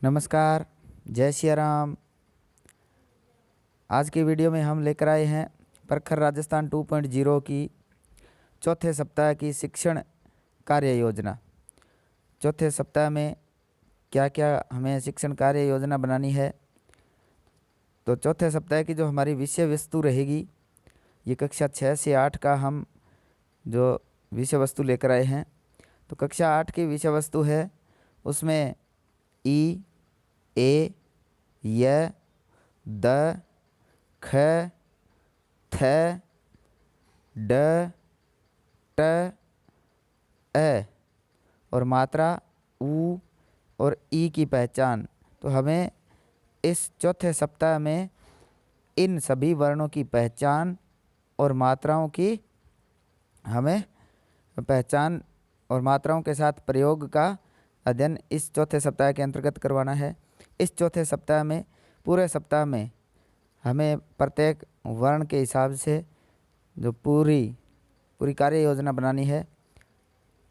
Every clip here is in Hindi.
नमस्कार, जय सिया राम। आज की वीडियो में हम लेकर आए हैं प्रखर राजस्थान 2.0 की चौथे सप्ताह की शिक्षण कार्य योजना। चौथे सप्ताह में क्या क्या हमें शिक्षण कार्य योजना बनानी है, तो चौथे सप्ताह की जो हमारी विषय वस्तु रहेगी, ये कक्षा 6 से 8 का हम जो विषय वस्तु लेकर आए हैं। तो कक्षा 8 की विषय वस्तु है, उसमें ई, ए, य, द, ख, थ, ड, ट, अ और मात्रा ऊ और ई की पहचान। तो हमें इस चौथे सप्ताह में इन सभी वर्णों की पहचान और मात्राओं की हमें पहचान और मात्राओं के साथ प्रयोग का अध्ययन इस चौथे सप्ताह के अंतर्गत करवाना है। इस चौथे सप्ताह में पूरे सप्ताह में हमें प्रत्येक वर्ण के हिसाब से जो पूरी कार्य योजना बनानी है।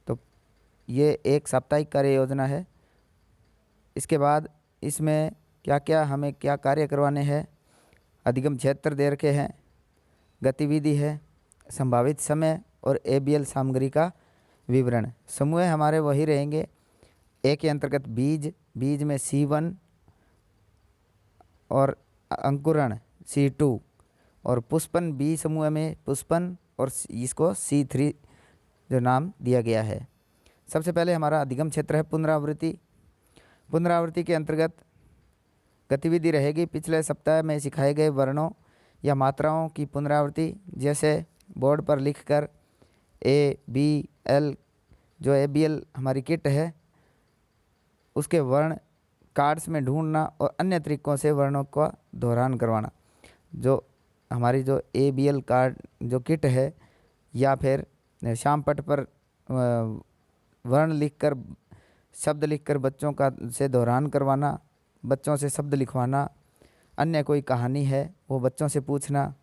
तो ये एक साप्ताहिक कार्य योजना है। इसके बाद इसमें हमें क्या कार्य करवाने हैं, अधिगम क्षेत्र दे रखे हैं, गतिविधि है, संभावित समय और एबीएल सामग्री का विवरण। समूह हमारे वही रहेंगे। ए के अंतर्गत बीज में C1 और अंकुरण C2 और पुष्पन बी समूह में पुष्पन और इसको C3 जो नाम दिया गया है। सबसे पहले हमारा अधिगम क्षेत्र है पुनरावृत्ति। पुनरावृत्ति के अंतर्गत गतिविधि रहेगी पिछले सप्ताह में सिखाए गए वर्णों या मात्राओं की पुनरावृत्ति, जैसे बोर्ड पर लिखकर ABL जो ABL हमारी किट है उसके वर्ण कार्ड्स में ढूंढना और अन्य तरीकों से वर्णों का दोहरान करवाना। जो हमारी जो ABL कार्ड जो किट है या फिर श्यामपट्ट पर वर्ण लिखकर शब्द लिखकर बच्चों का से दोहरान करवाना, बच्चों से शब्द लिखवाना, अन्य कोई कहानी है वो बच्चों से पूछना।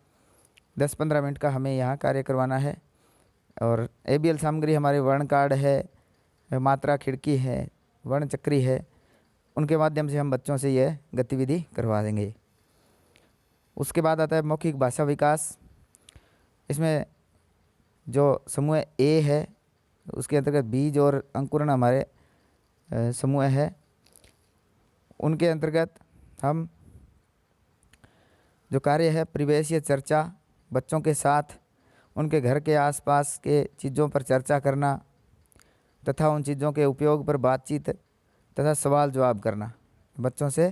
10-15 मिनट का हमें यहाँ कार्य करवाना है। और ABL सामग्री हमारे वर्ण कार्ड है, मात्रा खिड़की है, वर्ण चक्री है, उनके माध्यम से हम बच्चों से यह गतिविधि करवा देंगे। उसके बाद आता है मौखिक भाषा विकास। इसमें जो समूह ए है उसके अंतर्गत बीज और अंकुरण हमारे समूह है। उनके अंतर्गत हम जो कार्य है परिवेशीय चर्चा, बच्चों के साथ उनके घर के आसपास के चीज़ों पर चर्चा करना तथा उन चीज़ों के उपयोग पर बातचीत तथा सवाल जवाब करना। बच्चों से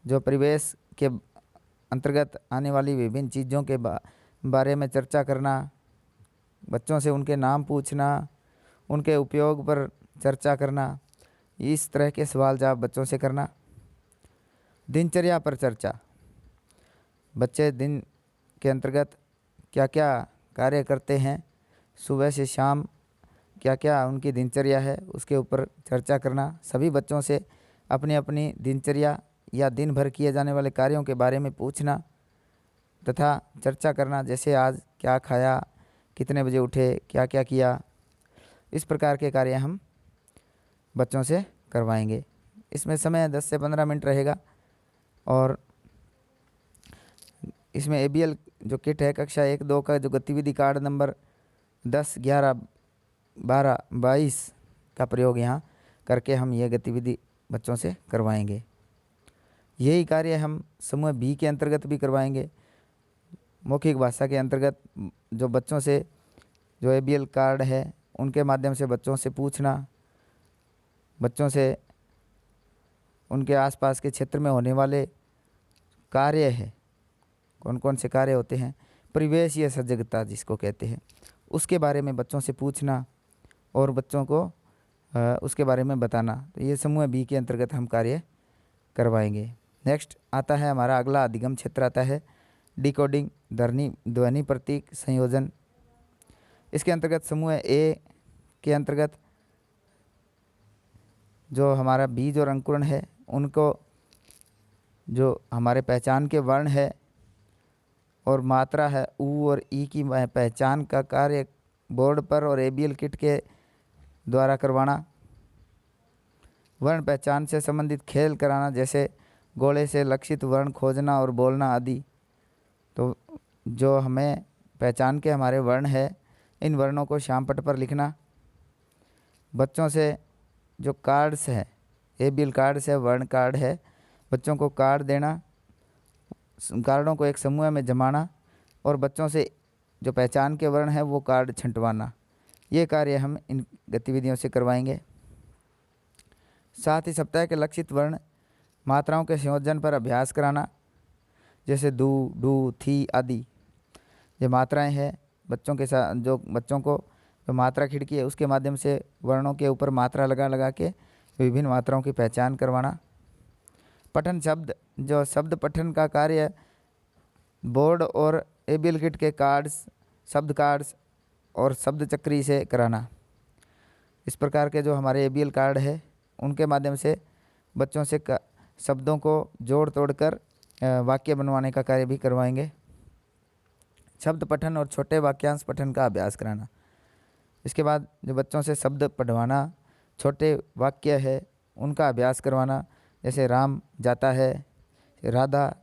जो परिवेश के अंतर्गत आने वाली विभिन्न चीज़ों के बारे में चर्चा करना, बच्चों से उनके नाम पूछना, उनके उपयोग पर चर्चा करना, इस तरह के सवाल जवाब बच्चों से करना। दिनचर्या पर चर्चा, बच्चे दिन के अंतर्गत क्या क्या कार्य करते हैं, सुबह से शाम क्या क्या उनकी दिनचर्या है, उसके ऊपर चर्चा करना। सभी बच्चों से अपनी अपनी दिनचर्या या दिन भर किए जाने वाले कार्यों के बारे में पूछना तथा चर्चा करना, जैसे आज क्या खाया, कितने बजे उठे, क्या क्या किया। इस प्रकार के कार्य हम बच्चों से करवाएंगे। इसमें समय 10 से 15 मिनट रहेगा। और इसमें ABL जो किट है कक्षा 1-2 का जो गतिविधि कार्ड नंबर 10, 11, 12, 22 का प्रयोग यहाँ करके हम ये गतिविधि बच्चों से करवाएंगे। यही कार्य हम समूह B के अंतर्गत भी करवाएंगे। मौखिक भाषा के अंतर्गत जो बच्चों से जो ABL कार्ड है उनके माध्यम से बच्चों से पूछना, बच्चों से उनके आसपास के क्षेत्र में होने वाले कार्य है, कौन कौन से कार्य होते हैं, परिवेशीय सजगता जिसको कहते हैं, उसके बारे में बच्चों से पूछना और बच्चों को उसके बारे में बताना। तो ये समूह B के अंतर्गत हम कार्य करवाएंगे। नेक्स्ट आता है हमारा अगला अधिगम क्षेत्र आता है डिकोडिंग, ध्वनि प्रतीक संयोजन। इसके अंतर्गत समूह A के अंतर्गत जो हमारा बीज और अंकुरण है उनको जो हमारे पहचान के वर्ण है और मात्रा है ऊ और ई की पहचान का कार्य बोर्ड पर और ABL किट के द्वारा करवाना। वर्ण पहचान से संबंधित खेल कराना, जैसे गोले से लक्षित वर्ण खोजना और बोलना आदि। तो जो हमें पहचान के हमारे वर्ण है, इन वर्णों को श्यामपट्ट पर लिखना। बच्चों से जो कार्ड्स है, एबीएल कार्ड्स है, वर्ण कार्ड है, बच्चों को कार्ड देना, कार्डों को एक समूह में जमाना और बच्चों से जो पहचान के वर्ण है वो कार्ड छंटवाना। ये कार्य हम इन गतिविधियों से करवाएंगे। साथ ही सप्ताह के लक्षित वर्ण मात्राओं के संयोजन पर अभ्यास कराना, जैसे दू, डू, थी आदि। ये मात्राएं हैं, बच्चों के साथ जो बच्चों को जो मात्रा खिड़की है उसके माध्यम से वर्णों के ऊपर मात्रा लगा लगा के विभिन्न मात्राओं की पहचान करवाना। पठन शब्द, जो शब्द पठन का कार्य बोर्ड और एबीएल किट के कार्ड्स, शब्द कार्ड्स और शब्द चक्री से कराना। इस प्रकार के जो हमारे एबीएल कार्ड है उनके माध्यम से बच्चों से शब्दों को जोड़ तोड़ कर वाक्य बनवाने का कार्य भी करवाएंगे। शब्द पठन और छोटे वाक्यांश पठन का अभ्यास कराना। इसके बाद जो बच्चों से शब्द पढ़वाना, छोटे वाक्य है उनका अभ्यास करवाना, जैसे राम जाता है, राधा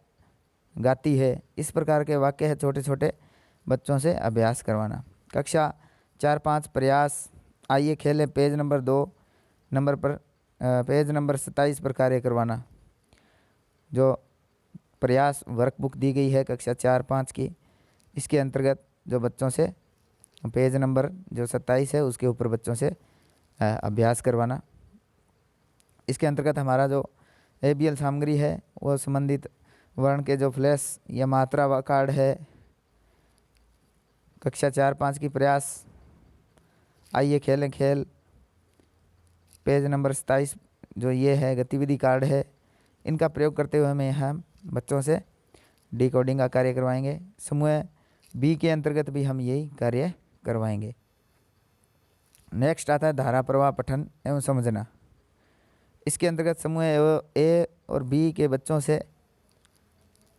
गाती है, इस प्रकार के वाक्य है छोटे छोटे बच्चों से अभ्यास करवाना। कक्षा 4-5 प्रयास आइए खेलें पेज नंबर 2 नंबर पर पेज नंबर 27 पर कार्य करवाना। जो प्रयास वर्कबुक दी गई है कक्षा 4-5 की, इसके अंतर्गत जो बच्चों से पेज नंबर जो 27 है उसके ऊपर बच्चों से अभ्यास करवाना। इसके अंतर्गत हमारा जो एबीएल सामग्री है वो संबंधित वर्ण के जो फ्लैश या मात्रा व कार्ड है, कक्षा 4-5 की प्रयास आइए खेलें खेल पेज नंबर 27 जो ये है गतिविधि कार्ड है, इनका प्रयोग करते हुए हमें हम बच्चों से डिकोडिंग का कार्य करवाएंगे। समूह बी के अंतर्गत भी हम यही कार्य करवाएंगे। नेक्स्ट आता है धारा प्रवाह पठन एवं समझना। इसके अंतर्गत समूह ए और बी के बच्चों से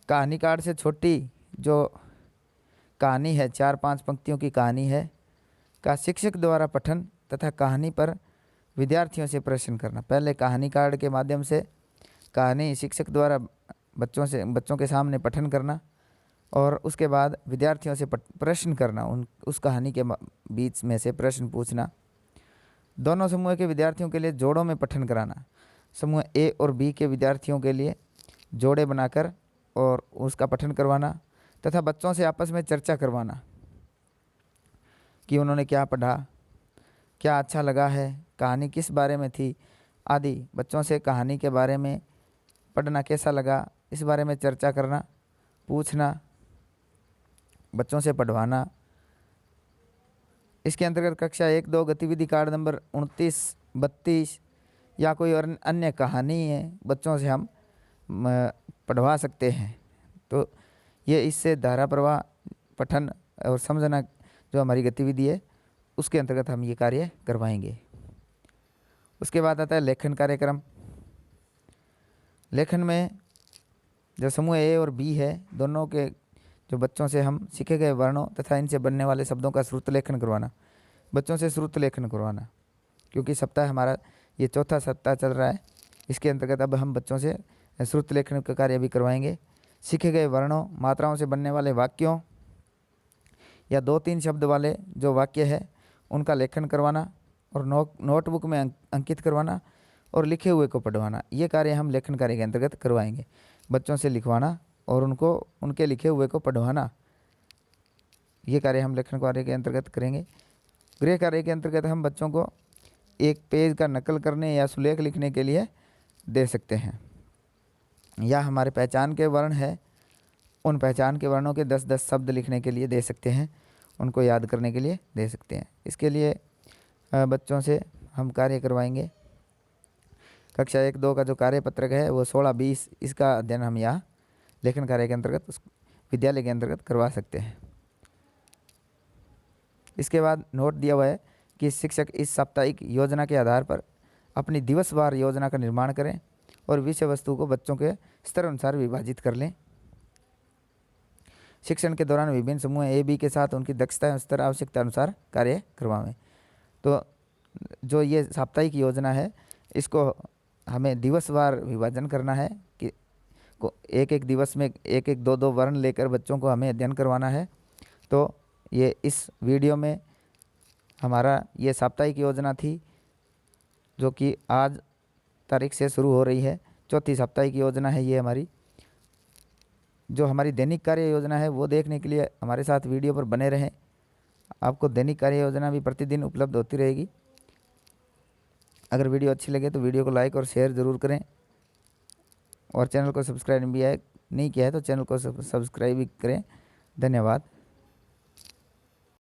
कहानी कार्ड से छोटी जो कहानी है, 4-5 पंक्तियों की कहानी है, का शिक्षक द्वारा पठन तथा कहानी पर विद्यार्थियों से प्रश्न करना। पहले कहानी कार्ड के माध्यम से कहानी शिक्षक द्वारा बच्चों के सामने पठन करना और उसके बाद विद्यार्थियों से प्रश्न करना, उस कहानी के बीच में से प्रश्न पूछना। दोनों समूह के विद्यार्थियों के लिए जोड़ों में पठन कराना। समूह ए और बी के विद्यार्थियों के लिए जोड़े बनाकर और उसका पठन करवाना तथा बच्चों से आपस में चर्चा करवाना कि उन्होंने क्या पढ़ा, क्या अच्छा लगा है, कहानी किस बारे में थी आदि। बच्चों से कहानी के बारे में पढ़ना कैसा लगा इस बारे में चर्चा करना, पूछना, बच्चों से पढ़वाना। इसके अंतर्गत कक्षा 1-2 गतिविधि कार्ड नंबर 29, 32 या कोई और अन्य कहानी है बच्चों से हम पढ़वा सकते हैं। तो ये इससे धारा प्रवाह पठन और समझना जो हमारी गतिविधि है उसके अंतर्गत हम ये कार्य करवाएंगे। उसके बाद आता है लेखन कार्यक्रम। लेखन में जो समूह ए और बी है दोनों के जो बच्चों से हम सीखे गए वर्णों तथा इनसे बनने वाले शब्दों का श्रुत लेखन करवाना, बच्चों से श्रुत लेखन करवाना, क्योंकि सप्ताह हमारा ये चौथा सप्ताह चल रहा है। इसके अंतर्गत अब हम बच्चों से श्रुत लेखन का कार्य भी करवाएंगे। सीखे गए वर्णों मात्राओं से बनने वाले वाक्यों या 2-3 शब्द वाले जो वाक्य है उनका लेखन करवाना और नोटबुक में अंकित करवाना और लिखे हुए को पढ़वाना। ये कार्य हम लेखन कार्य के अंतर्गत करवाएंगे। बच्चों से लिखवाना और उनको उनके लिखे हुए को पढ़वाना, ये कार्य हम लेखन कार्य के अंतर्गत करेंगे। गृह कार्य के अंतर्गत हम बच्चों को एक पेज का नकल करने या सुलेख लिखने के लिए दे सकते हैं, या हमारे पहचान के वर्ण है उन पहचान के वर्णों के 10-10 शब्द लिखने के लिए दे सकते हैं, उनको याद करने के लिए दे सकते हैं। इसके लिए बच्चों से हम कार्य करवाएंगे। कक्षा 1-2 का जो कार्यपत्रक है वो 16-20 इसका अध्ययन हम यहाँ लेखन कार्य के अंतर्गत उस विद्यालय के अंतर्गत करवा सकते हैं। इसके बाद नोट दिया हुआ है कि शिक्षक इस साप्ताहिक योजना के आधार पर अपनी दिवसवार योजना का निर्माण करें और विषय वस्तु को बच्चों के स्तर अनुसार विभाजित कर लें। शिक्षण के दौरान विभिन्न समूह ए बी के साथ उनकी दक्षता एवं स्तर आवश्यकता अनुसार कार्य करवाएं। तो जो ये साप्ताहिक योजना है इसको हमें दिवसवार विभाजन करना है कि को एक एक दिवस में एक एक दो दो वर्ण लेकर बच्चों को हमें अध्ययन करवाना है। तो ये इस वीडियो में हमारा ये साप्ताहिक योजना थी, जो कि आज तारीख से शुरू हो रही है। चौथी साप्ताहिक योजना है ये हमारी। जो हमारी दैनिक कार्य योजना है वो देखने के लिए हमारे साथ वीडियो पर बने रहें। आपको दैनिक कार्य योजना भी प्रतिदिन उपलब्ध होती रहेगी। अगर वीडियो अच्छी लगे तो वीडियो को लाइक और शेयर ज़रूर करें, और चैनल को सब्सक्राइब नहीं किया है तो चैनल को सब्सक्राइब भी करें। धन्यवाद।